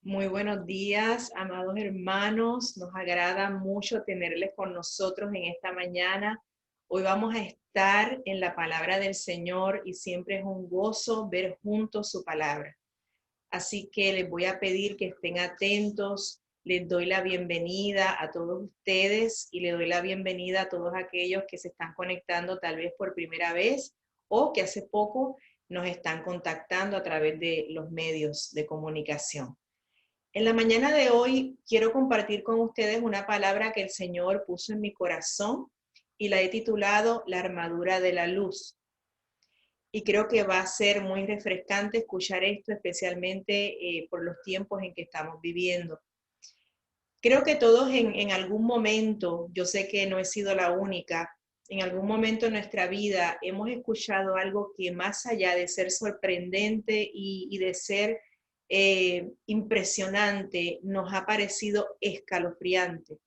Muy buenos días, amados hermanos. Nos agrada mucho tenerles con nosotros en esta mañana. Hoy vamos a estar en la palabra del Señor y siempre es un gozo ver juntos su palabra. Así que les voy a pedir que estén atentos. Les doy la bienvenida a todos ustedes y les doy la bienvenida a todos aquellos que se están conectando tal vez por primera vez o que hace poco nos están contactando a través de los medios de comunicación. En la mañana de hoy quiero compartir con ustedes una palabra que el Señor puso en mi corazón y la he titulado La armadura de la luz. Y creo que va a ser muy refrescante escuchar esto, especialmente por los tiempos en que estamos viviendo. Creo que todos en algún momento, yo sé que no he sido la única, en algún momento en nuestra vida hemos escuchado algo que más allá de ser sorprendente y de ser impresionante, nos ha parecido escalofriante.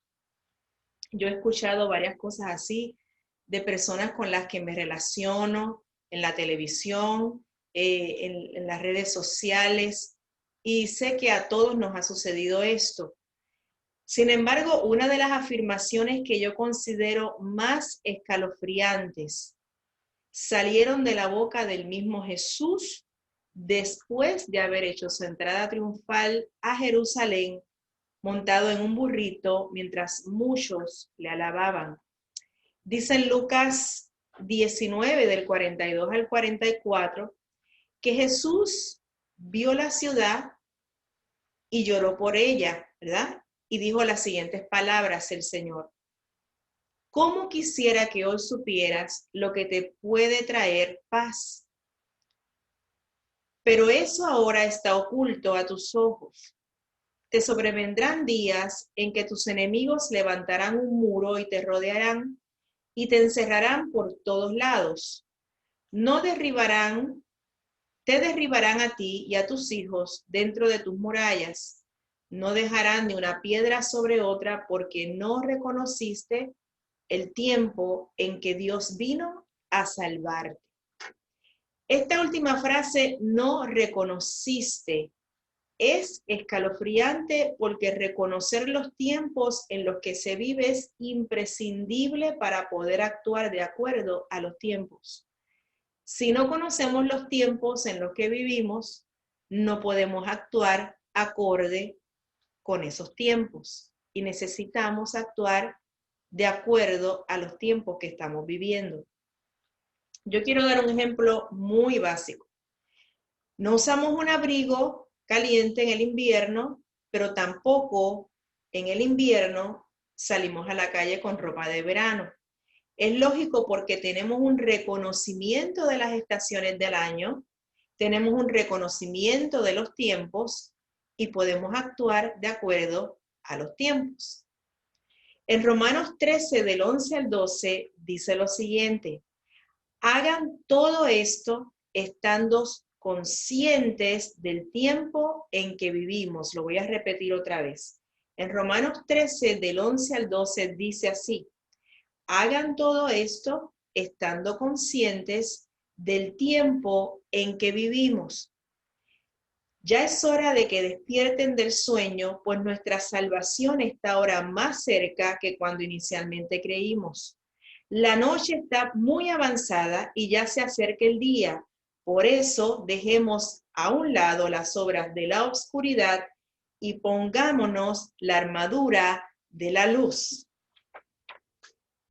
Yo he escuchado varias cosas así de personas con las que me relaciono en la televisión, en las redes sociales, y sé que a todos nos ha sucedido esto. Sin embargo, una de las afirmaciones que yo considero más escalofriantes salieron de la boca del mismo Jesús después de haber hecho su entrada triunfal a Jerusalén montado en un burrito mientras muchos le alababan. Dice en Lucas 19 del 42 al 44 que Jesús vio la ciudad y lloró por ella, ¿verdad? Y dijo las siguientes palabras el Señor: ¿cómo quisiera que hoy supieras lo que te puede traer paz? Pero eso ahora está oculto a tus ojos. Te sobrevendrán días en que tus enemigos levantarán un muro y te rodearán y te encerrarán por todos lados. No derribarán, te derribarán a ti y a tus hijos dentro de tus murallas. No dejarán ni una piedra sobre otra porque no reconociste el tiempo en que Dios vino a salvarte. Esta última frase, no reconociste, es escalofriante porque reconocer los tiempos en los que se vive es imprescindible para poder actuar de acuerdo a los tiempos. Si no conocemos los tiempos en los que vivimos, no podemos actuar acorde con esos tiempos y necesitamos actuar de acuerdo a los tiempos que estamos viviendo. Yo quiero dar un ejemplo muy básico. No usamos un abrigo caliente en el invierno, pero tampoco en el invierno salimos a la calle con ropa de verano. Es lógico porque tenemos un reconocimiento de las estaciones del año, tenemos un reconocimiento de los tiempos y podemos actuar de acuerdo a los tiempos. En Romanos 13, del 11 al 12, dice lo siguiente: hagan todo esto estando conscientes del tiempo en que vivimos. Lo voy a repetir otra vez. En Romanos 13, del 11 al 12, dice así: hagan todo esto estando conscientes del tiempo en que vivimos. Ya es hora de que despierten del sueño, pues nuestra salvación está ahora más cerca que cuando inicialmente creímos. La noche está muy avanzada y ya se acerca el día. Por eso dejemos a un lado las obras de la oscuridad y pongámonos la armadura de la luz.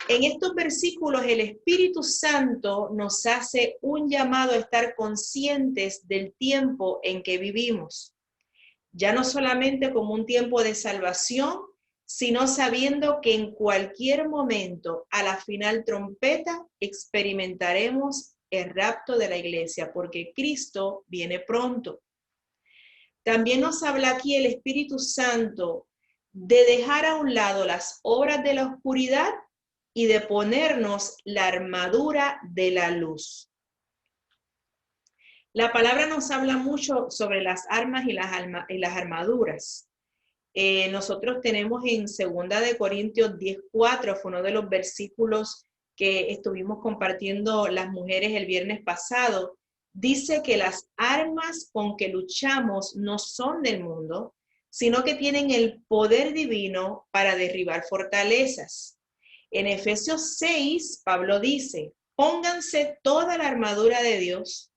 En estos versículos el Espíritu Santo nos hace un llamado a estar conscientes del tiempo en que vivimos, ya no solamente como un tiempo de salvación, sino sabiendo que en cualquier momento, a la final trompeta, experimentaremos el rapto de la iglesia, porque Cristo viene pronto. También nos habla aquí el Espíritu Santo de dejar a un lado las obras de la oscuridad y de ponernos la armadura de la luz. La palabra nos habla mucho sobre las armas y las armaduras. Nosotros tenemos en 2 Corintios 10:4, fue uno de los versículos que estuvimos compartiendo las mujeres el viernes pasado. Dice que las armas con que luchamos no son del mundo, sino que tienen el poder divino para derribar fortalezas. En Efesios 6, Pablo dice, pónganse toda la armadura de Dios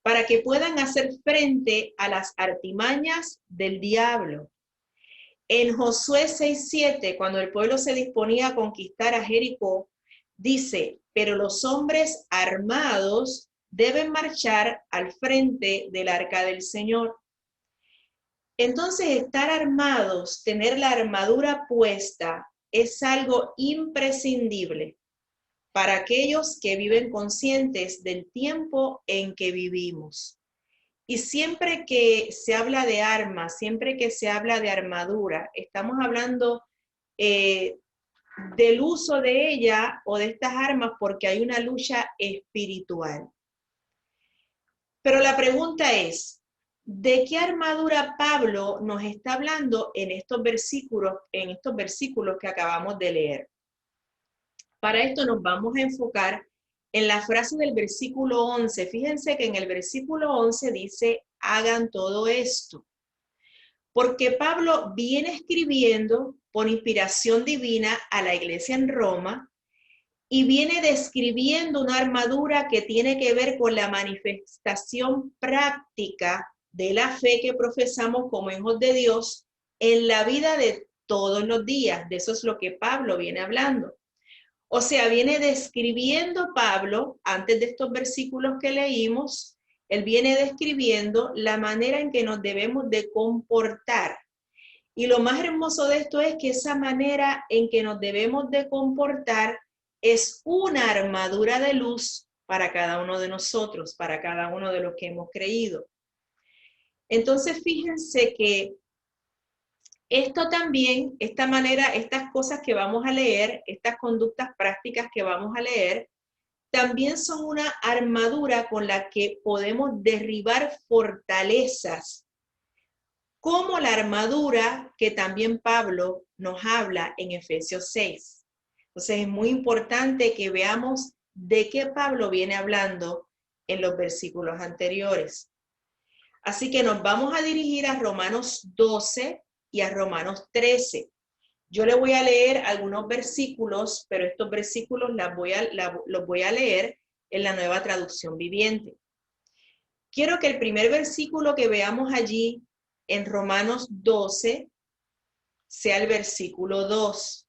para que puedan hacer frente a las artimañas del diablo. En Josué 6:7, cuando el pueblo se disponía a conquistar a Jericó, dice, pero los hombres armados deben marchar al frente del arca del Señor. Entonces, estar armados, tener la armadura puesta, es algo imprescindible para aquellos que viven conscientes del tiempo en que vivimos. Y siempre que se habla de armas, siempre que se habla de armadura, estamos hablando del uso de ella o de estas armas porque hay una lucha espiritual. Pero la pregunta es, ¿de qué armadura Pablo nos está hablando en estos versículos que acabamos de leer? Para esto nos vamos a enfocar en la frase del versículo 11. Fíjense que en el versículo 11 dice, hagan todo esto. Porque Pablo viene escribiendo por inspiración divina a la iglesia en Roma y viene describiendo una armadura que tiene que ver con la manifestación práctica de la fe que profesamos como hijos de Dios en la vida de todos los días. De eso es lo que Pablo viene hablando. O sea, viene describiendo Pablo, antes de estos versículos que leímos, él viene describiendo la manera en que nos debemos de comportar. Y lo más hermoso de esto es que esa manera en que nos debemos de comportar es una armadura de luz para cada uno de nosotros, para cada uno de los que hemos creído. Entonces, fíjense que esto también, esta manera, estas cosas que vamos a leer, estas conductas prácticas que vamos a leer, también son una armadura con la que podemos derribar fortalezas, como la armadura que también Pablo nos habla en Efesios 6. Entonces es muy importante que veamos de qué Pablo viene hablando en los versículos anteriores. Así que nos vamos a dirigir a Romanos 12 y a Romanos 13. Yo le voy a leer algunos versículos, pero estos versículos los voy a leer en la Nueva Traducción Viviente. Quiero que el primer versículo que veamos allí en Romanos 12 sea el versículo 2.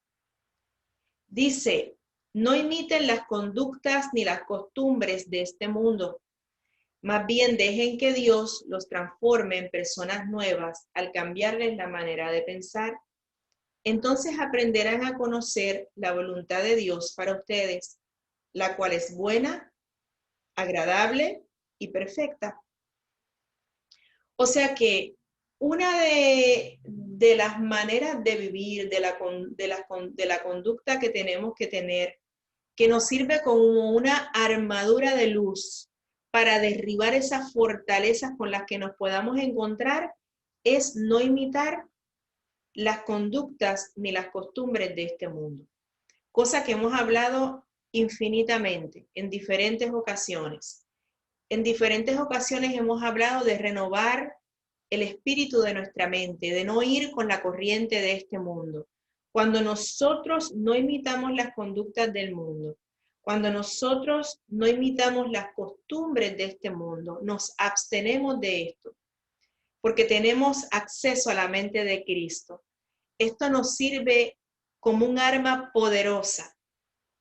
Dice, no imiten las conductas ni las costumbres de este mundo. Más bien dejen que Dios los transforme en personas nuevas al cambiarles la manera de pensar. Entonces aprenderán a conocer la voluntad de Dios para ustedes, la cual es buena, agradable y perfecta. O sea que una de las maneras de vivir, de la conducta que tenemos que tener, que nos sirve como una armadura de luz para derribar esas fortalezas con las que nos podamos encontrar, es no imitar las conductas ni las costumbres de este mundo. Cosa que hemos hablado infinitamente en diferentes ocasiones. En diferentes ocasiones hemos hablado de renovar el espíritu de nuestra mente, de no ir con la corriente de este mundo. Cuando nosotros no imitamos las conductas del mundo, cuando nosotros no imitamos las costumbres de este mundo, nos abstenemos de esto, porque tenemos acceso a la mente de Cristo. Esto nos sirve como un arma poderosa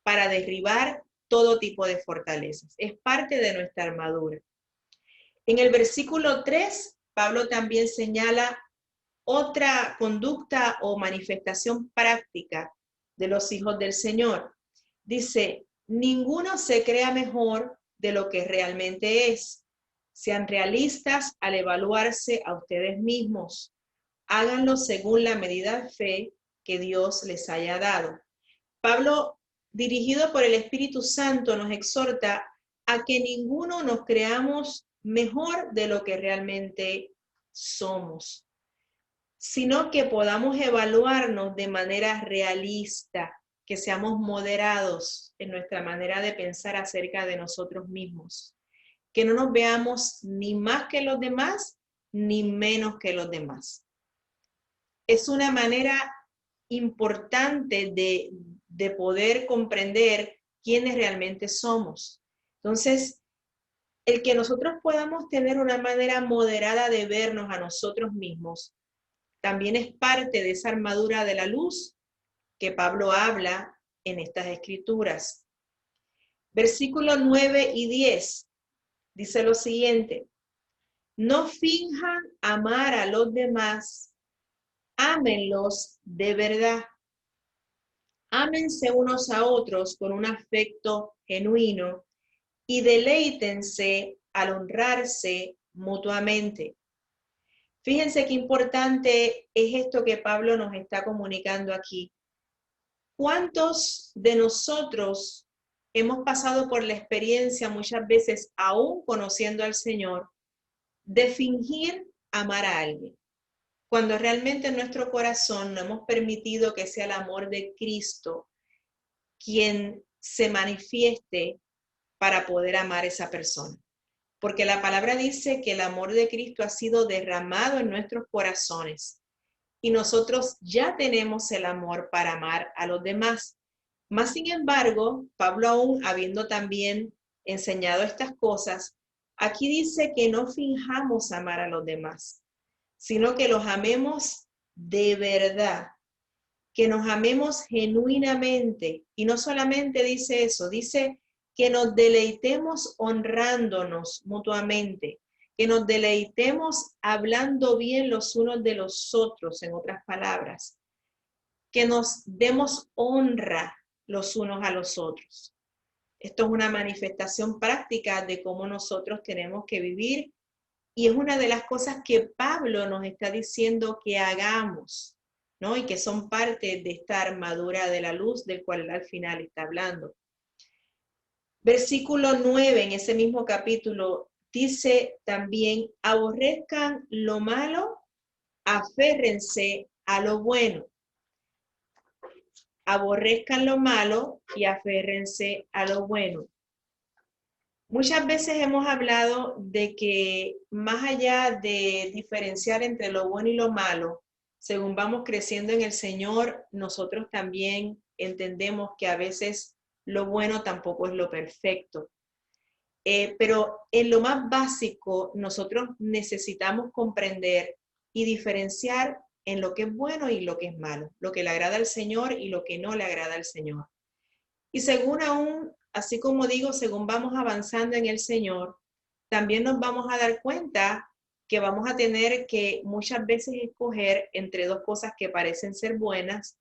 para derribar todo tipo de fortalezas. Es parte de nuestra armadura. En el versículo 3, Pablo también señala otra conducta o manifestación práctica de los hijos del Señor. Dice, ninguno se crea mejor de lo que realmente es. Sean realistas al evaluarse a ustedes mismos. Háganlo según la medida de fe que Dios les haya dado. Pablo, dirigido por el Espíritu Santo, nos exhorta a que ninguno nos creamos mejor de lo que realmente somos, sino que podamos evaluarnos de manera realista, que seamos moderados en nuestra manera de pensar acerca de nosotros mismos, que no nos veamos ni más que los demás, ni menos que los demás. es una manera importante de poder comprender quiénes realmente somos. Entonces, el que nosotros podamos tener una manera moderada de vernos a nosotros mismos, también es parte de esa armadura de la luz que Pablo habla en estas escrituras. Versículos 9 y 10 dice lo siguiente: no finjan amar a los demás, ámenlos de verdad. Ámense unos a otros con un afecto genuino y deleítense al honrarse mutuamente. Fíjense qué importante es esto que Pablo nos está comunicando aquí. ¿Cuántos de nosotros hemos pasado por la experiencia, muchas veces aún conociendo al Señor, de fingir amar a alguien, cuando realmente en nuestro corazón no hemos permitido que sea el amor de Cristo quien se manifieste para poder amar a esa persona? Porque la palabra dice que el amor de Cristo ha sido derramado en nuestros corazones y nosotros ya tenemos el amor para amar a los demás. Más sin embargo, Pablo, aún habiendo también enseñado estas cosas, aquí dice que no finjamos amar a los demás, sino que los amemos de verdad, que nos amemos genuinamente. Y no solamente dice eso, dice que nos deleitemos honrándonos mutuamente, que nos deleitemos hablando bien los unos de los otros, en otras palabras, que nos demos honra los unos a los otros. Esto es una manifestación práctica de cómo nosotros tenemos que vivir y es una de las cosas que Pablo nos está diciendo que hagamos, ¿no? Y que son parte de esta armadura de la luz del cual al final está hablando. Versículo 9 en ese mismo capítulo dice también: aborrezcan lo malo, aférrense a lo bueno. Aborrezcan lo malo y aférrense a lo bueno. Muchas veces hemos hablado de que más allá de diferenciar entre lo bueno y lo malo, según vamos creciendo en el Señor, nosotros también entendemos que a veces lo bueno tampoco es lo perfecto. Pero en lo más básico, nosotros necesitamos comprender y diferenciar en lo que es bueno y lo que es malo, lo que le agrada al Señor y lo que no le agrada al Señor. Y según aún, así como digo, según vamos avanzando en el Señor, también nos vamos a dar cuenta que vamos a tener que muchas veces escoger entre dos cosas que parecen ser buenas,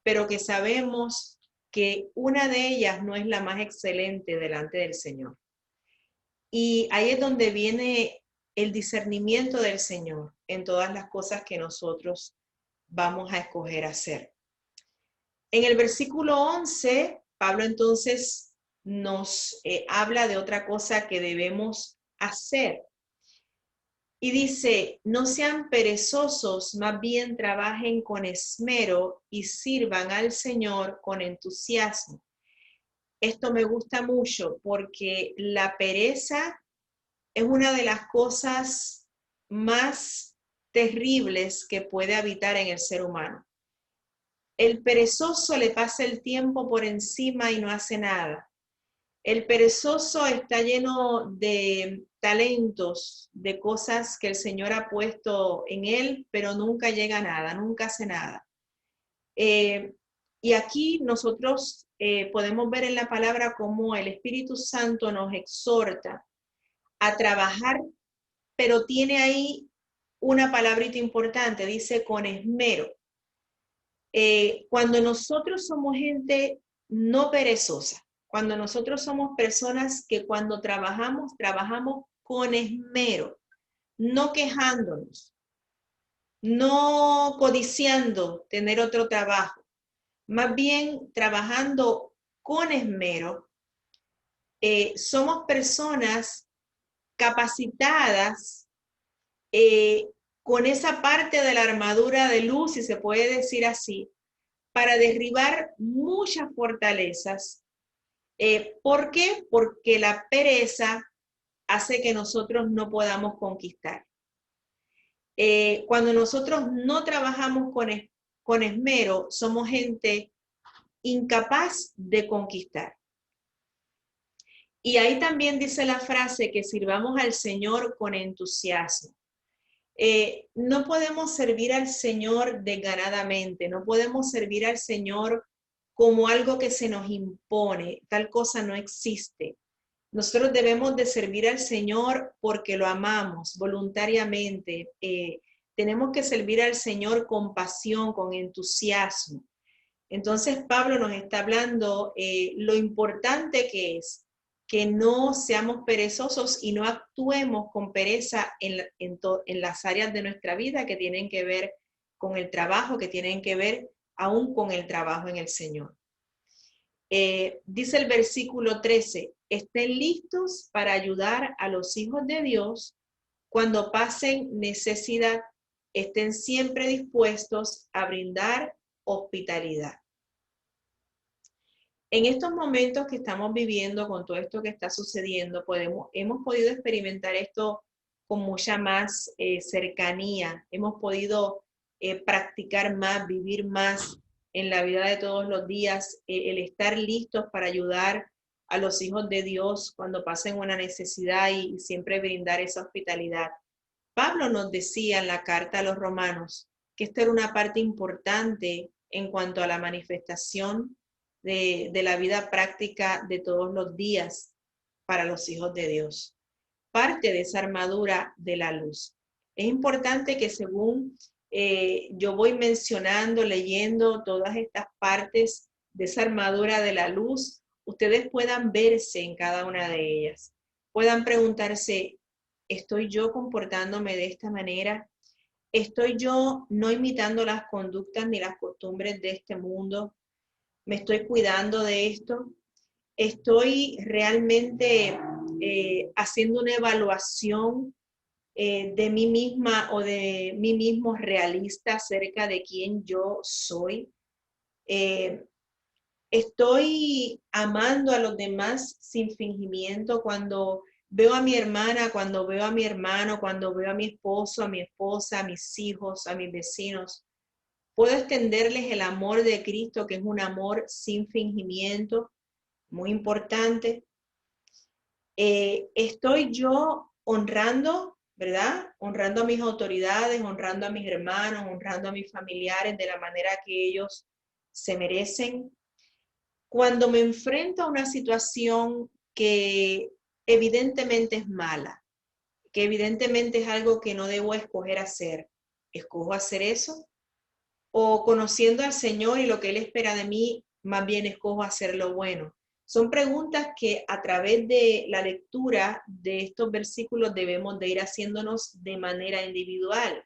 pero que sabemos que una de ellas no es la más excelente delante del Señor. Y ahí es donde viene el discernimiento del Señor en todas las cosas que nosotros vamos a escoger hacer. En el versículo 11, Pablo entonces nos habla de otra cosa que debemos hacer. Y dice: no sean perezosos, más bien trabajen con esmero y sirvan al Señor con entusiasmo. Esto me gusta mucho porque la pereza es una de las cosas más terribles que puede habitar en el ser humano. El perezoso le pasa el tiempo por encima y no hace nada. El perezoso está lleno de talentos, de cosas que el Señor ha puesto en él, pero nunca llega a nada, nunca hace nada. Y aquí nosotros podemos ver en la palabra cómo el Espíritu Santo nos exhorta a trabajar, pero tiene ahí una palabrita importante, dice con esmero. Cuando nosotros somos gente no perezosa, cuando nosotros somos personas que cuando trabajamos, trabajamos con esmero, no quejándonos, no codiciando tener otro trabajo, más bien trabajando con esmero, somos personas capacitadas con esa parte de la armadura de luz, si se puede decir así, para derribar muchas fortalezas. ¿Por qué? Porque la pereza hace que nosotros no podamos conquistar. Cuando nosotros no trabajamos con esmero, somos gente incapaz de conquistar. Y ahí también dice la frase que sirvamos al Señor con entusiasmo. No podemos servir al Señor desganadamente, no podemos servir al Señor como algo que se nos impone, tal cosa no existe. Nosotros debemos de servir al Señor porque lo amamos voluntariamente. Tenemos que servir al Señor con pasión, con entusiasmo. Entonces Pablo nos está hablando lo importante que es que no seamos perezosos y no actuemos con pereza en las áreas de nuestra vida que tienen que ver con el trabajo, que tienen que ver aún con el trabajo en el Señor. Dice el versículo 13, estén listos para ayudar a los hijos de Dios cuando pasen necesidad, estén siempre dispuestos a brindar hospitalidad. En estos momentos que estamos viviendo, con todo esto que está sucediendo, hemos podido experimentar esto con mucha más cercanía, hemos podido practicar más, vivir más en la vida de todos los días, el estar listos para ayudar a los hijos de Dios cuando pasen una necesidad y siempre brindar esa hospitalidad. Pablo nos decía en la carta a los romanos que esta era una parte importante en cuanto a la manifestación de la vida práctica de todos los días para los hijos de Dios. Parte de esa armadura de la luz. Es importante que según yo voy mencionando, leyendo todas estas partes de esa armadura de la luz, ustedes puedan verse en cada una de ellas. Puedan preguntarse, ¿estoy yo comportándome de esta manera? ¿Estoy yo no imitando las conductas ni las costumbres de este mundo? ¿Me estoy cuidando de esto? ¿Estoy realmente haciendo una evaluación de mí misma o de mí mismo realista acerca de quién yo soy? ¿Estoy amando a los demás sin fingimiento cuando veo a mi hermana, cuando veo a mi hermano, cuando veo a mi esposo, a mi esposa, a mis hijos, a mis vecinos? ¿Puedo extenderles el amor de Cristo, que es un amor sin fingimiento? Muy importante. Estoy yo honrando, ¿verdad? Honrando a mis autoridades, honrando a mis hermanos, honrando a mis familiares de la manera que ellos se merecen. Cuando me enfrento a una situación que evidentemente es mala, que evidentemente es algo que no debo escoger hacer, ¿escojo hacer eso? O conociendo al Señor y lo que Él espera de mí, más bien escojo hacer lo bueno. Son preguntas que a través de la lectura de estos versículos debemos de ir haciéndonos de manera individual.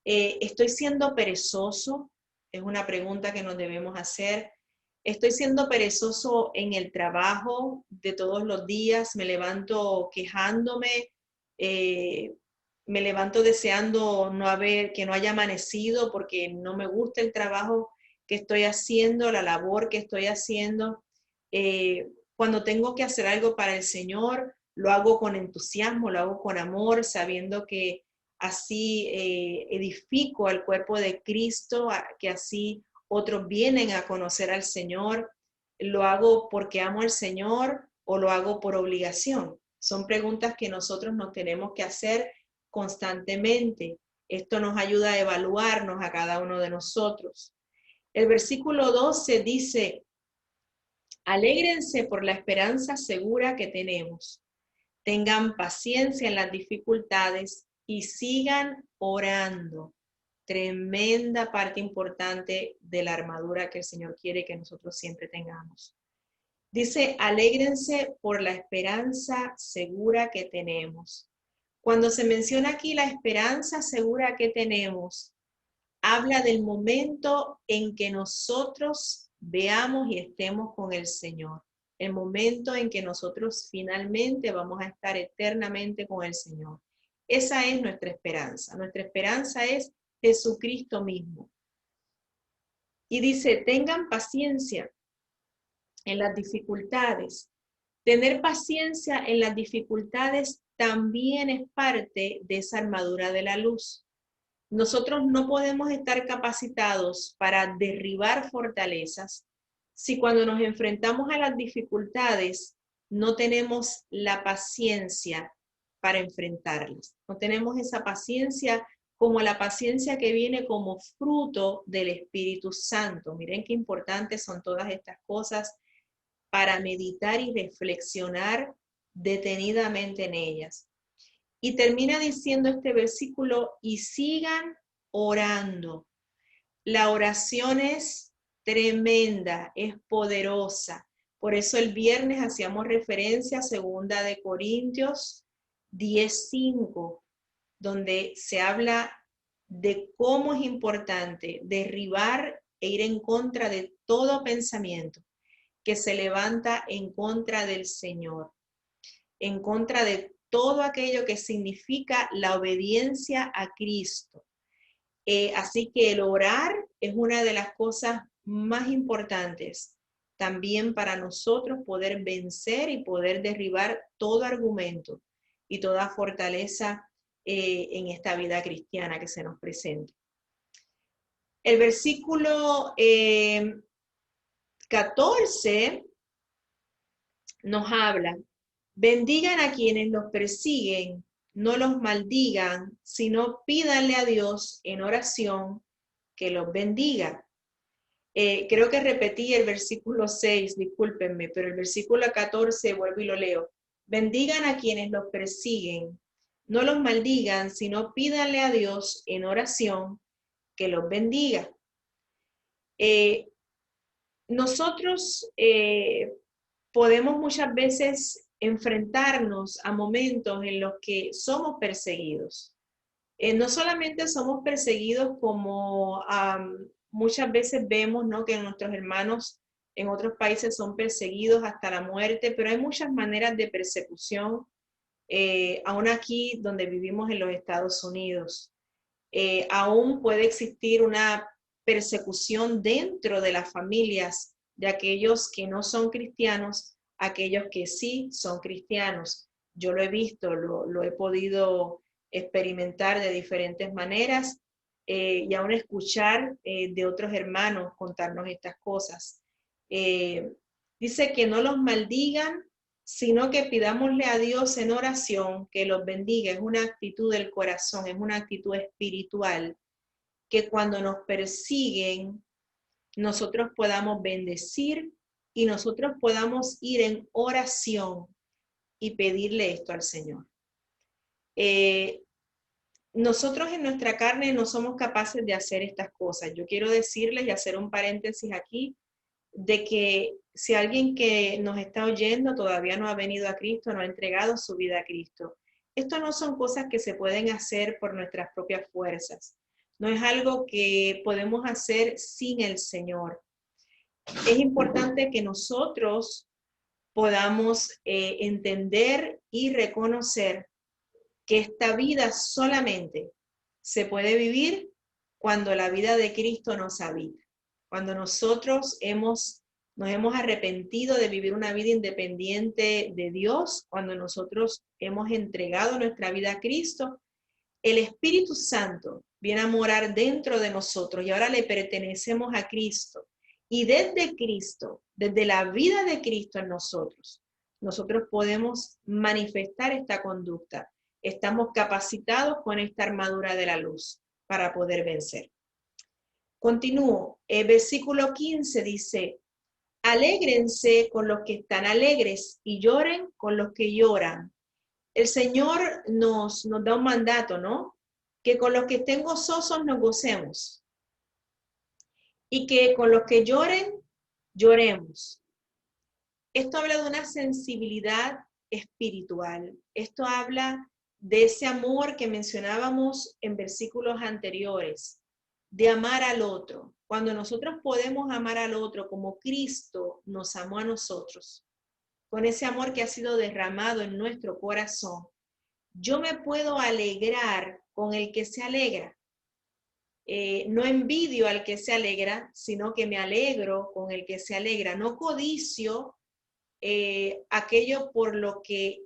¿Estoy siendo perezoso? Es una pregunta que nos debemos hacer. ¿Estoy siendo perezoso en el trabajo de todos los días? ¿Me levanto quejándome? ¿Me levanto deseando que no haya amanecido porque no me gusta el trabajo que estoy haciendo, la labor que estoy haciendo? Cuando tengo que hacer algo para el Señor, lo hago con entusiasmo, lo hago con amor, sabiendo que así edifico al cuerpo de Cristo, que así otros vienen a conocer al Señor. ¿Lo hago porque amo al Señor o lo hago por obligación? Son preguntas que nosotros nos tenemos que hacer constantemente. Esto nos ayuda a evaluarnos a cada uno de nosotros. El versículo 12 dice, alégrense por la esperanza segura que tenemos. Tengan paciencia en las dificultades y sigan orando. Tremenda parte importante de la armadura que el Señor quiere que nosotros siempre tengamos. Dice, alégrense por la esperanza segura que tenemos. Cuando se menciona aquí la esperanza segura que tenemos, habla del momento en que nosotros veamos y estemos con el Señor. El momento en que nosotros finalmente vamos a estar eternamente con el Señor. Esa es nuestra esperanza. Nuestra esperanza es Jesucristo mismo. Y dice, tengan paciencia en las dificultades. Tener paciencia en las dificultades también es parte de esa armadura de la luz. Nosotros no podemos estar capacitados para derribar fortalezas si cuando nos enfrentamos a las dificultades no tenemos la paciencia para enfrentarlas. No tenemos esa paciencia como la paciencia que viene como fruto del Espíritu Santo. Miren qué importantes son todas estas cosas para meditar y reflexionar detenidamente en ellas. Y termina diciendo este versículo, y sigan orando. La oración es tremenda, es poderosa. Por eso el viernes hacíamos referencia a 2 Corintios 10:5, donde se habla de cómo es importante derribar e ir en contra de todo pensamiento que se levanta en contra del Señor, en contra de todo aquello que significa la obediencia a Cristo. Así que el orar es una de las cosas más importantes también para nosotros poder vencer y poder derribar todo argumento y toda fortaleza en esta vida cristiana que se nos presenta. El versículo 14 nos habla: bendigan a quienes los persiguen, no los maldigan, sino pídanle a Dios en oración que los bendiga. Creo que repetí el versículo 6, discúlpenme, pero el versículo 14 vuelvo y lo leo. Bendigan a quienes los persiguen, no los maldigan, sino pídanle a Dios en oración que los bendiga. Nosotros podemos muchas veces enfrentarnos a momentos en los que somos perseguidos. No solamente somos perseguidos como muchas veces vemos, ¿no?, que nuestros hermanos en otros países son perseguidos hasta la muerte, pero hay muchas maneras de persecución, aún aquí donde vivimos en los Estados Unidos. Aún puede existir una persecución dentro de las familias de aquellos que no son cristianos, aquellos que sí son cristianos. Yo lo he visto, lo he podido experimentar de diferentes maneras y aún escuchar de otros hermanos contarnos estas cosas. Dice que no los maldigan, sino que pidámosle a Dios en oración que los bendiga. Es una actitud del corazón, es una actitud espiritual, que cuando nos persiguen, nosotros podamos bendecir y nosotros podamos ir en oración y pedirle esto al Señor. Nosotros en nuestra carne no somos capaces de hacer estas cosas. Yo quiero decirles y hacer un paréntesis aquí, de que si alguien que nos está oyendo todavía no ha venido a Cristo, no ha entregado su vida a Cristo, esto no son cosas que se pueden hacer por nuestras propias fuerzas. No es algo que podemos hacer sin el Señor. Es importante que nosotros podamos entender y reconocer que esta vida solamente se puede vivir cuando la vida de Cristo nos habita. Cuando nosotros nos hemos arrepentido de vivir una vida independiente de Dios, cuando nosotros hemos entregado nuestra vida a Cristo, el Espíritu Santo viene a morar dentro de nosotros y ahora le pertenecemos a Cristo. Y desde Cristo, desde la vida de Cristo en nosotros podemos manifestar esta conducta. Estamos capacitados con esta armadura de la luz para poder vencer. Continúo. El versículo 15 dice: alégrense con los que están alegres y lloren con los que lloran. El Señor nos da un mandato, ¿no? Que con los que estén gozosos nos gocemos. Y que con los que lloren, lloremos. Esto habla de una sensibilidad espiritual. Esto habla de ese amor que mencionábamos en versículos anteriores, de amar al otro. Cuando nosotros podemos amar al otro como Cristo nos amó a nosotros, con ese amor que ha sido derramado en nuestro corazón, yo me puedo alegrar con el que se alegra. No envidio al que se alegra, sino que me alegro con el que se alegra. No codicio aquello por lo que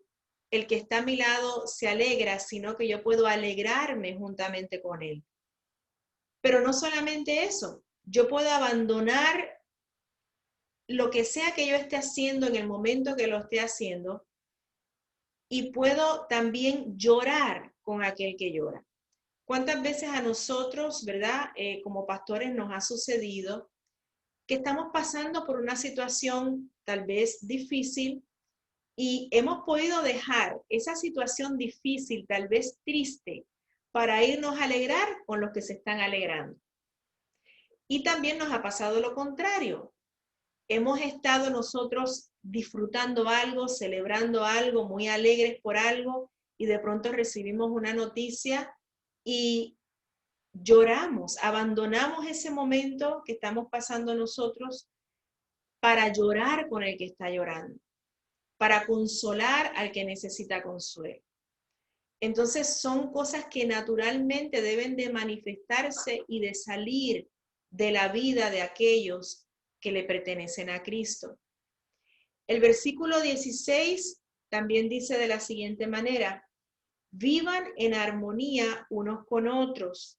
el que está a mi lado se alegra, sino que yo puedo alegrarme juntamente con él. Pero no solamente eso, yo puedo abandonar lo que sea que yo esté haciendo en el momento que lo esté haciendo y puedo también llorar con aquel que llora. ¿Cuántas veces a nosotros, verdad, como pastores nos ha sucedido que estamos pasando por una situación tal vez difícil y hemos podido dejar esa situación difícil, tal vez triste, para irnos a alegrar con los que se están alegrando? Y también nos ha pasado lo contrario. Hemos estado nosotros disfrutando algo, celebrando algo, muy alegres por algo, y de pronto recibimos una noticia y lloramos, abandonamos ese momento que estamos pasando nosotros para llorar con el que está llorando, para consolar al que necesita consuelo. Entonces son cosas que naturalmente deben de manifestarse y de salir de la vida de aquellos que le pertenecen a Cristo. El versículo 16 también dice de la siguiente manera: vivan en armonía unos con otros,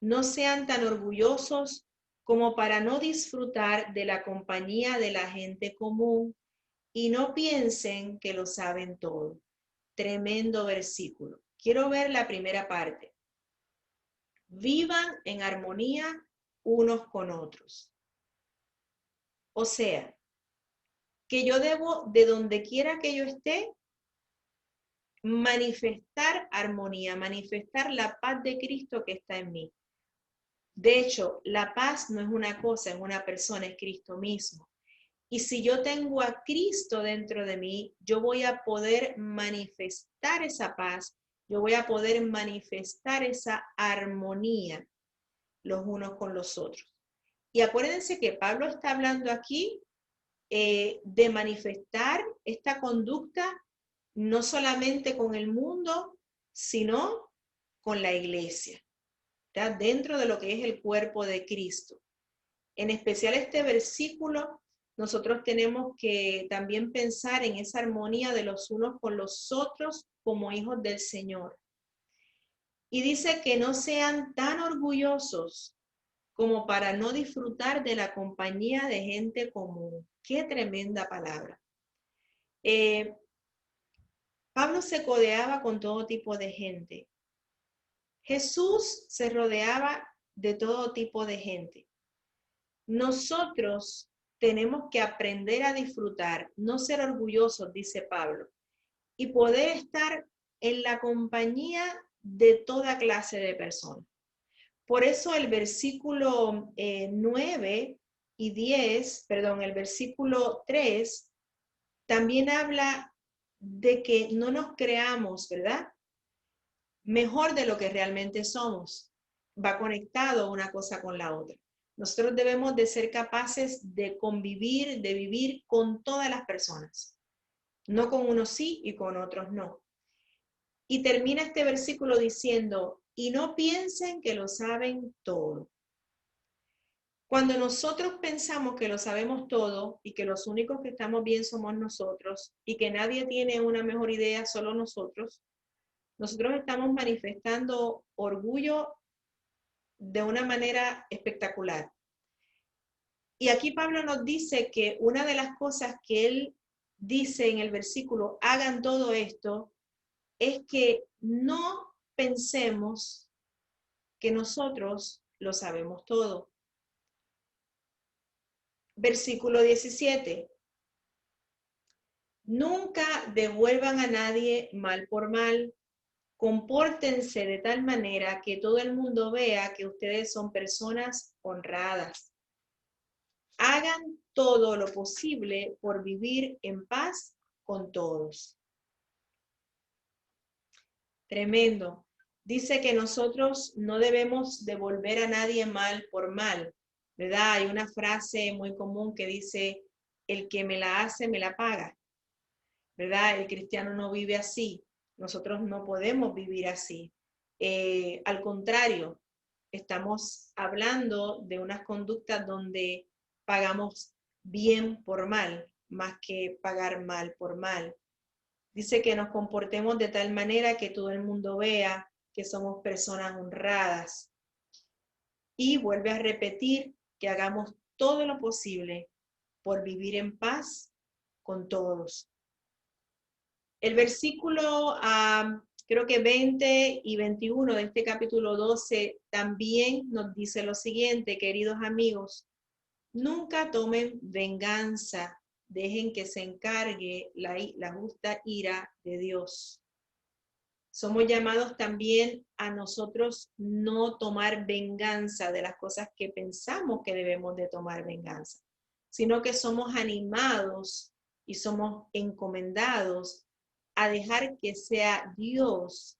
no sean tan orgullosos como para no disfrutar de la compañía de la gente común y no piensen que lo saben todo. Tremendo versículo. Quiero ver la primera parte. Vivan en armonía unos con otros. O sea, que yo debo, de donde quiera que yo esté, manifestar armonía, manifestar la paz de Cristo que está en mí. De hecho, la paz no es una cosa, es una persona, es Cristo mismo. Y si yo tengo a Cristo dentro de mí, yo voy a poder manifestar esa paz, yo voy a poder manifestar esa armonía los unos con los otros. Y acuérdense que Pablo está hablando aquí de manifestar esta conducta no solamente con el mundo, sino con la iglesia, ¿verdad? Dentro de lo que es el cuerpo de Cristo. En especial este versículo, nosotros tenemos que también pensar en esa armonía de los unos con los otros como hijos del Señor. Y dice que no sean tan orgullosos como para no disfrutar de la compañía de gente común. Qué tremenda palabra. Pablo se codeaba con todo tipo de gente. Jesús se rodeaba de todo tipo de gente. Nosotros tenemos que aprender a disfrutar, no ser orgullosos, dice Pablo, y poder estar en la compañía de toda clase de personas. Por eso el versículo 9 y 10, perdón, el versículo 3, también habla de que no nos creamos, ¿verdad? Mejor de lo que realmente somos. Va conectado una cosa con la otra. Nosotros debemos de ser capaces de convivir, de vivir con todas las personas. No con unos sí y con otros no. Y termina este versículo diciendo, y no piensen que lo saben todo. Cuando nosotros pensamos que lo sabemos todo y que los únicos que estamos bien somos nosotros y que nadie tiene una mejor idea, solo nosotros estamos manifestando orgullo de una manera espectacular. Y aquí Pablo nos dice que una de las cosas que él dice en el versículo, hagan todo esto, es que no pensemos que nosotros lo sabemos todo. Versículo 17. Nunca devuelvan a nadie mal por mal. Compórtense de tal manera que todo el mundo vea que ustedes son personas honradas. Hagan todo lo posible por vivir en paz con todos. Tremendo. Dice que nosotros no debemos devolver a nadie mal por mal, ¿verdad? Hay una frase muy común que dice, el que me la hace, me la paga, ¿verdad? El cristiano no vive así. Nosotros no podemos vivir así. Al contrario, estamos hablando de unas conductas donde pagamos bien por mal, más que pagar mal por mal. Dice que nos comportemos de tal manera que todo el mundo vea que somos personas honradas. Y vuelve a repetir que hagamos todo lo posible por vivir en paz con todos. El versículo, creo que 20 y 21 de este capítulo 12 también nos dice lo siguiente, queridos amigos, nunca tomen venganza, dejen que se encargue la justa ira de Dios. Somos llamados también a nosotros no tomar venganza de las cosas que pensamos que debemos de tomar venganza, sino que somos animados y somos encomendados a dejar que sea Dios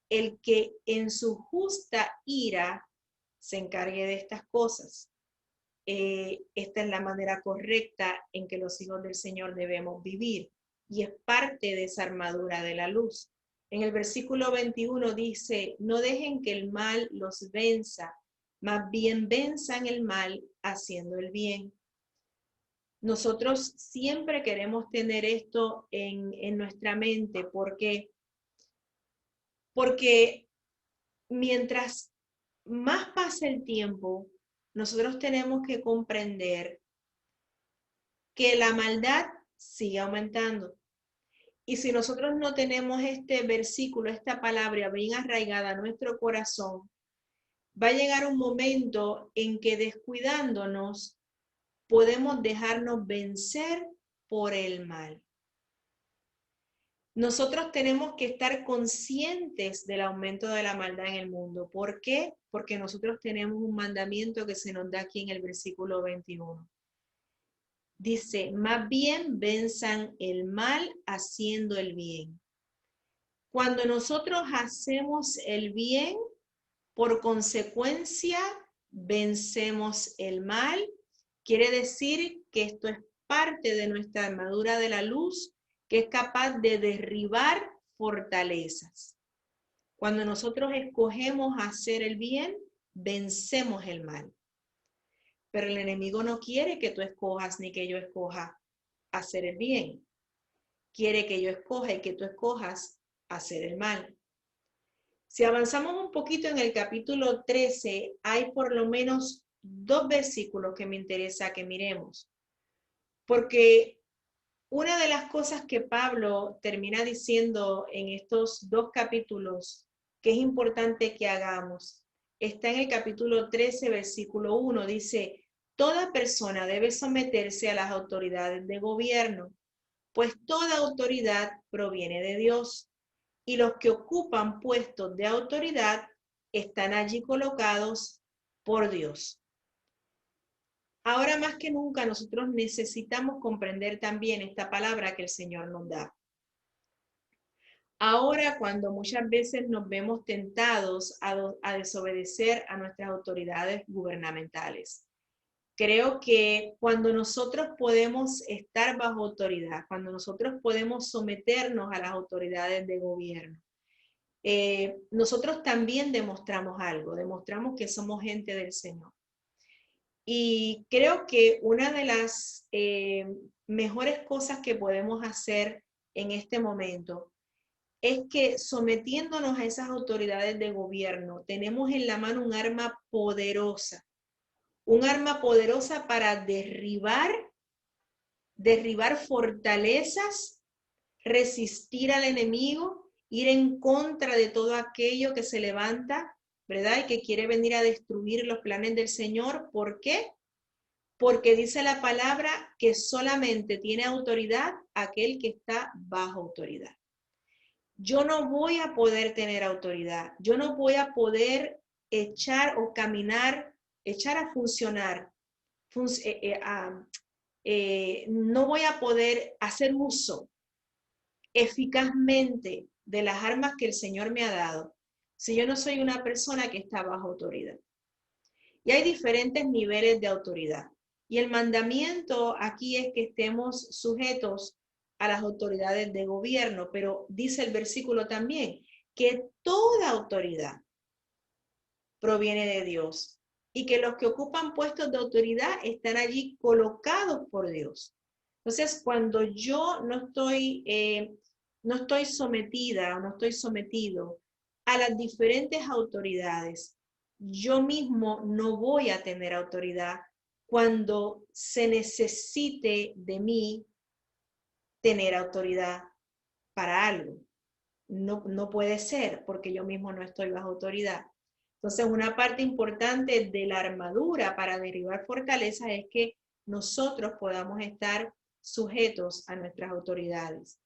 el que en su justa ira se encargue de estas cosas. Esta es la manera correcta en que los hijos del Señor debemos vivir y es parte de esa armadura de la luz. En el versículo 21 dice, no dejen que el mal los venza, más bien venzan el mal haciendo el bien. Nosotros siempre queremos tener esto en nuestra mente. ¿Por qué? Porque mientras más pasa el tiempo, nosotros tenemos que comprender que la maldad sigue aumentando. Y si nosotros no tenemos este versículo, esta palabra bien arraigada a nuestro corazón, va a llegar un momento en que descuidándonos podemos dejarnos vencer por el mal. Nosotros tenemos que estar conscientes del aumento de la maldad en el mundo. ¿Por qué? Porque nosotros tenemos un mandamiento que se nos da aquí en el versículo 21. Dice, más bien venzan el mal haciendo el bien. Cuando nosotros hacemos el bien, por consecuencia, vencemos el mal. Quiere decir que esto es parte de nuestra armadura de la luz, que es capaz de derribar fortalezas. Cuando nosotros escogemos hacer el bien, vencemos el mal. Pero el enemigo no quiere que tú escojas ni que yo escoja hacer el bien. Quiere que yo escoja y que tú escojas hacer el mal. Si avanzamos un poquito en el capítulo 13, hay por lo menos 2 versículos que me interesa que miremos. Porque una de las cosas que Pablo termina diciendo en estos 2 capítulos que es importante que hagamos, está en el capítulo 13, versículo 1, dice, toda persona debe someterse a las autoridades de gobierno, pues toda autoridad proviene de Dios, y los que ocupan puestos de autoridad están allí colocados por Dios. Ahora más que nunca nosotros necesitamos comprender también esta palabra que el Señor nos da. Ahora cuando muchas veces nos vemos tentados a desobedecer a nuestras autoridades gubernamentales. Creo que cuando nosotros podemos estar bajo autoridad, cuando nosotros podemos someternos a las autoridades de gobierno, nosotros también demostramos algo, demostramos que somos gente del Señor. Y creo que una de las mejores cosas que podemos hacer en este momento es que sometiéndonos a esas autoridades de gobierno, tenemos en la mano un arma poderosa para derribar fortalezas, resistir al enemigo, ir en contra de todo aquello que se levanta, ¿verdad? Y que quiere venir a destruir los planes del Señor. ¿Por qué? Porque dice la palabra que solamente tiene autoridad aquel que está bajo autoridad. Yo no voy a poder tener autoridad, yo no voy a poder echar o caminar, echar a funcionar, no voy a poder hacer uso eficazmente de las armas que el Señor me ha dado si yo no soy una persona que está bajo autoridad. Y hay diferentes niveles de autoridad. Y el mandamiento aquí es que estemos sujetos a las autoridades de gobierno, pero dice el versículo también que toda autoridad proviene de Dios y que los que ocupan puestos de autoridad están allí colocados por Dios. Entonces, cuando yo no estoy no estoy sometida o no estoy sometido a las diferentes autoridades, yo mismo no voy a tener autoridad cuando se necesite de mí tener autoridad para algo. No puede ser porque yo mismo no estoy bajo autoridad. Entonces, una parte importante de la armadura para derribar fortalezas es que nosotros podamos estar sujetos a nuestras autoridades.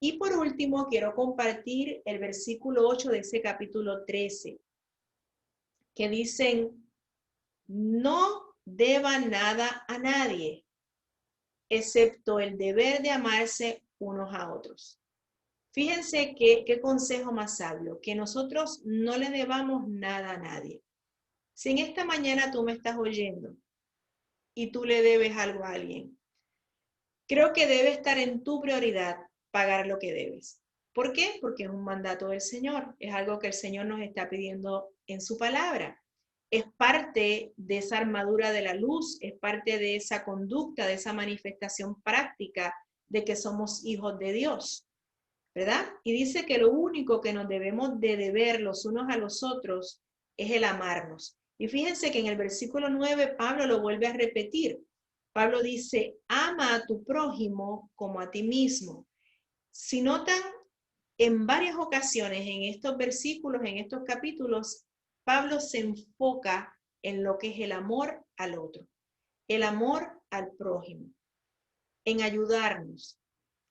Y por último, quiero compartir el versículo 8 de ese capítulo 13, que dicen, no deban nada a nadie, excepto el deber de amarse unos a otros. Fíjense qué consejo más sabio, que nosotros no le debamos nada a nadie. Si en esta mañana tú me estás oyendo y tú le debes algo a alguien, creo que debe estar en tu prioridad pagar lo que debes. ¿Por qué? Porque es un mandato del Señor, es algo que el Señor nos está pidiendo en su palabra. Es parte de esa armadura de la luz, es parte de esa conducta, de esa manifestación práctica de que somos hijos de Dios, ¿verdad? Y dice que lo único que nos debemos de deber los unos a los otros es el amarnos. Y fíjense que en el versículo 9 Pablo lo vuelve a repetir. Pablo dice, ama a tu prójimo como a ti mismo. Si notan, en varias ocasiones en estos versículos, en estos capítulos, Pablo se enfoca en lo que es el amor al otro, el amor al prójimo, en ayudarnos,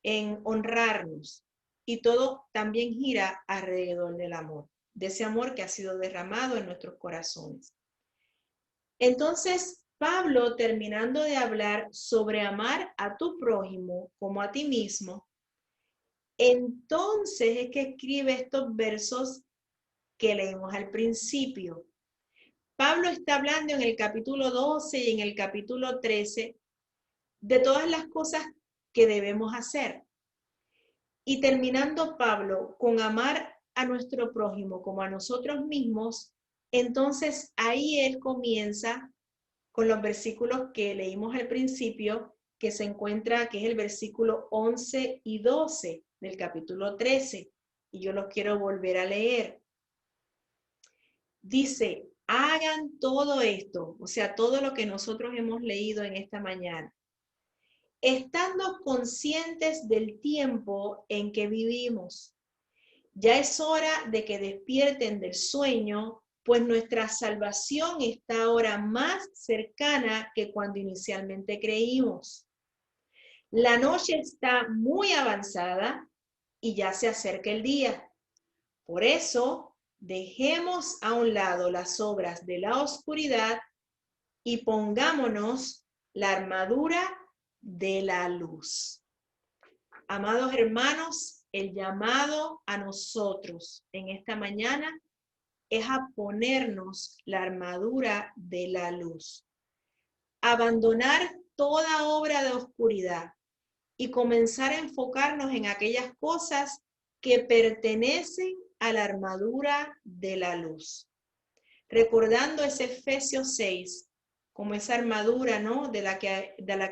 en honrarnos, y todo también gira alrededor del amor, de ese amor que ha sido derramado en nuestros corazones. Entonces, Pablo, terminando de hablar sobre amar a tu prójimo como a ti mismo, entonces es que escribe estos versos que leemos al principio. Pablo está hablando en el capítulo 12 y en el capítulo 13 de todas las cosas que debemos hacer. Y terminando Pablo con amar a nuestro prójimo como a nosotros mismos, entonces ahí él comienza con los versículos que leímos al principio, que se encuentra, que es el versículo 11 y 12 del capítulo 13. Y yo los quiero volver a leer. Dice, hagan todo esto, o sea, todo lo que nosotros hemos leído en esta mañana, estando conscientes del tiempo en que vivimos. Ya es hora de que despierten del sueño, pues nuestra salvación está ahora más cercana que cuando inicialmente creímos. La noche está muy avanzada y ya se acerca el día. Por eso, dejemos a un lado las obras de la oscuridad y pongámonos la armadura de la luz. Amados hermanos, el llamado a nosotros en esta mañana es a ponernos la armadura de la luz, abandonar toda obra de oscuridad y comenzar a enfocarnos en aquellas cosas que pertenecen a la armadura de la luz. Recordando ese Efesios 6, como esa armadura, ¿no? de la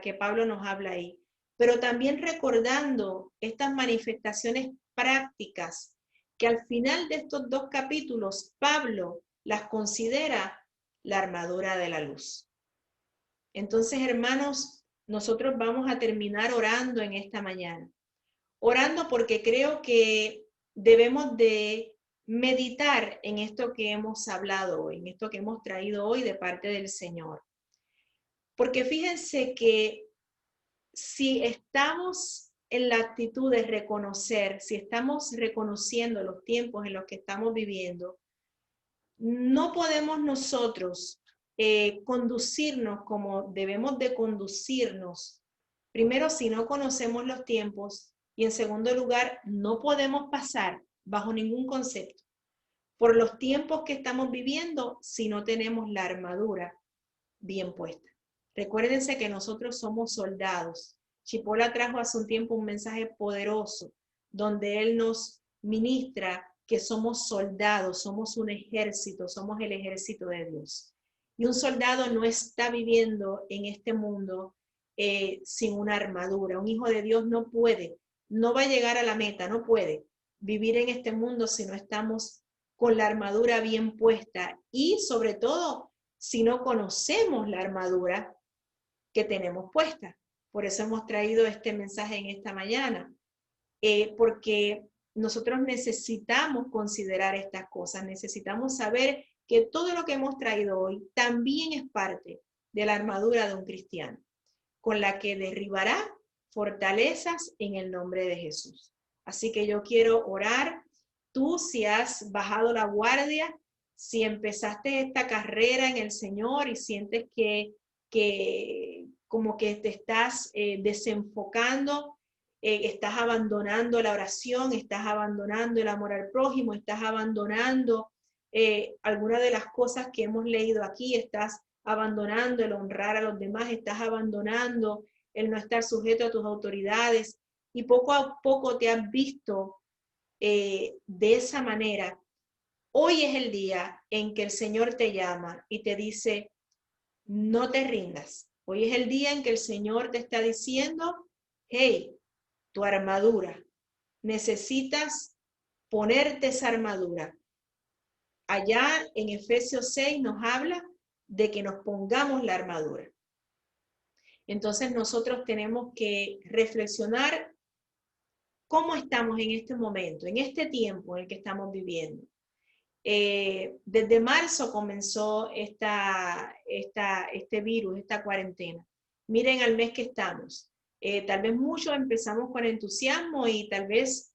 que Pablo nos habla ahí, pero también recordando estas manifestaciones prácticas que al final de estos dos capítulos Pablo las considera la armadura de la luz. Entonces, hermanos, nosotros vamos a terminar orando en esta mañana. Orando porque creo que debemos de meditar en esto que hemos hablado hoy, en esto que hemos traído hoy de parte del Señor. Porque fíjense que si estamos en la actitud de reconocer, si estamos reconociendo los tiempos en los que estamos viviendo, no podemos nosotros conducirnos como debemos de conducirnos. Primero, si no conocemos los tiempos, y en segundo lugar, no podemos pasar bajo ningún concepto por los tiempos que estamos viviendo si no tenemos la armadura bien puesta. Recuérdense que nosotros somos soldados. Chipola trajo hace un tiempo un mensaje poderoso donde él nos ministra que somos soldados, somos un ejército, somos el ejército de Dios. Y un soldado no está viviendo en este mundo sin una armadura. Un hijo de Dios no puede no va a llegar a la meta, no puede vivir en este mundo si no estamos con la armadura bien puesta y sobre todo si no conocemos la armadura que tenemos puesta. Por eso hemos traído este mensaje en esta mañana, porque nosotros necesitamos considerar estas cosas, necesitamos saber que todo lo que hemos traído hoy también es parte de la armadura de un cristiano, con la que derribará fortalezas en el nombre de Jesús. Así que yo quiero orar. Tú, si has bajado la guardia, si empezaste esta carrera en el Señor y sientes que como que te estás desenfocando, estás abandonando la oración, estás abandonando el amor al prójimo, estás abandonando alguna de las cosas que hemos leído aquí, estás abandonando el honrar a los demás, estás abandonando el no estar sujeto a tus autoridades y poco a poco te has visto de esa manera. Hoy es el día en que el Señor te llama y te dice, no te rindas. Hoy es el día en que el Señor te está diciendo, hey, tu armadura, necesitas ponerte esa armadura. Allá en Efesios 6 nos habla de que nos pongamos la armadura. Entonces nosotros tenemos que reflexionar cómo estamos en este momento, en este tiempo en el que estamos viviendo. Desde marzo comenzó este virus, esta cuarentena. Miren al mes que estamos. Tal vez muchos empezamos con entusiasmo y tal vez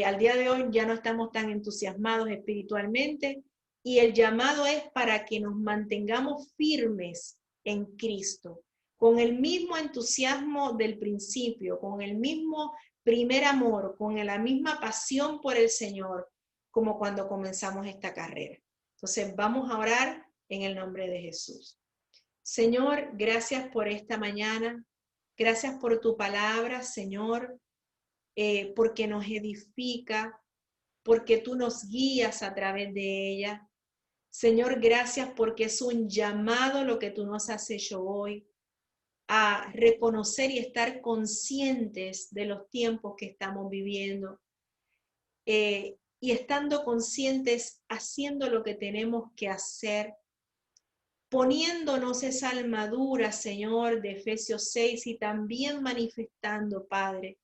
al día de hoy ya no estamos tan entusiasmados espiritualmente. Y el llamado es para que nos mantengamos firmes en Cristo, con el mismo entusiasmo del principio, con el mismo primer amor, con la misma pasión por el Señor, como cuando comenzamos esta carrera. Entonces vamos a orar en el nombre de Jesús. Señor, gracias por esta mañana, gracias por tu palabra, Señor, porque nos edifica, porque tú nos guías a través de ella. Señor, gracias porque es un llamado lo que tú nos has hecho hoy, a reconocer y estar conscientes de los tiempos que estamos viviendo. Y estando conscientes, haciendo lo que tenemos que hacer, poniéndonos esa armadura, Señor, de Efesios 6 y también manifestando, Padre,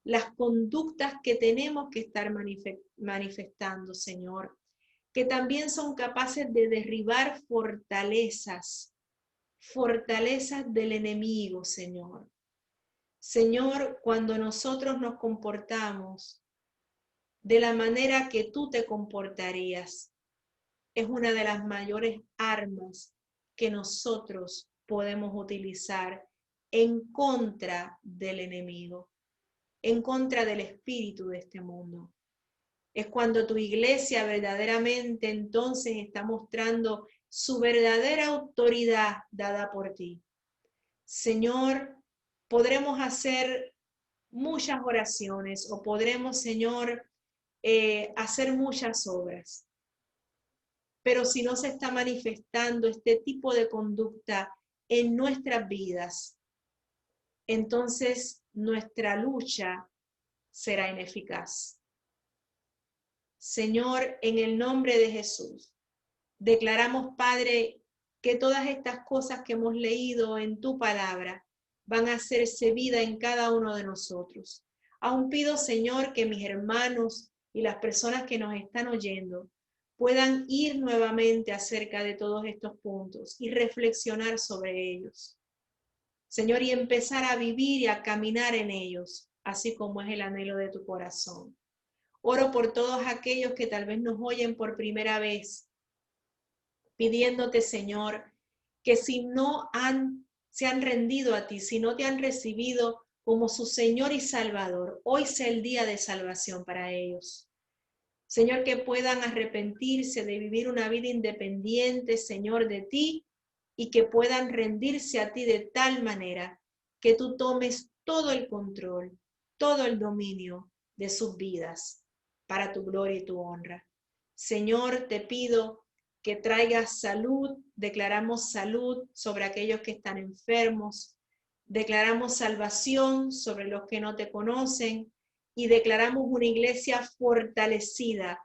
las conductas que tenemos que estar manifestando, Señor, que también son capaces de derribar fortalezas del enemigo, Señor. Señor, cuando nosotros nos comportamos de la manera que tú te comportarías, es una de las mayores armas que nosotros podemos utilizar en contra del enemigo, en contra del espíritu de este mundo. Es cuando tu iglesia verdaderamente entonces está mostrando su verdadera autoridad dada por ti. Señor, podremos hacer muchas oraciones o podremos, Señor, hacer muchas obras. Pero si no se está manifestando este tipo de conducta en nuestras vidas, entonces nuestra lucha será ineficaz. Señor, en el nombre de Jesús, declaramos, Padre, que todas estas cosas que hemos leído en tu palabra van a hacerse vida en cada uno de nosotros. Aún pido, Señor, que mis hermanos y las personas que nos están oyendo puedan ir nuevamente acerca de todos estos puntos y reflexionar sobre ellos. Señor, y empezar a vivir y a caminar en ellos, así como es el anhelo de tu corazón. Oro por todos aquellos que tal vez nos oyen por primera vez, pidiéndote, Señor, que si no se han rendido a ti, si no te han recibido como su Señor y Salvador, hoy sea el día de salvación para ellos. Señor, que puedan arrepentirse de vivir una vida independiente, Señor, de ti, y que puedan rendirse a ti de tal manera que tú tomes todo el control, todo el dominio de sus vidas, para tu gloria y tu honra. Señor, te pido que traigas salud, declaramos salud sobre aquellos que están enfermos, declaramos salvación sobre los que no te conocen, y declaramos una iglesia fortalecida,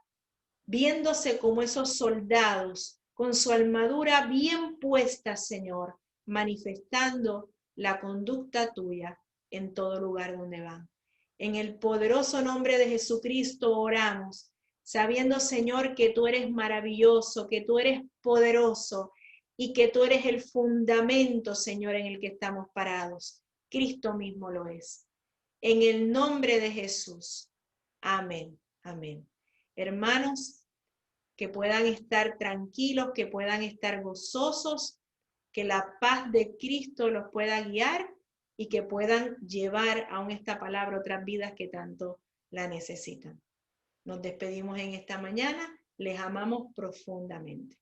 viéndose como esos soldados con su armadura bien puesta, Señor, manifestando la conducta tuya en todo lugar donde van. En el poderoso nombre de Jesucristo oramos, sabiendo, Señor, que tú eres maravilloso, que tú eres poderoso y que tú eres el fundamento, Señor, en el que estamos parados. Cristo mismo lo es. En el nombre de Jesús. Amén. Amén. Hermanos, que puedan estar tranquilos, que puedan estar gozosos, que la paz de Cristo los pueda guiar y que puedan llevar aún esta palabra a otras vidas que tanto la necesitan. Nos despedimos en esta mañana, les amamos profundamente.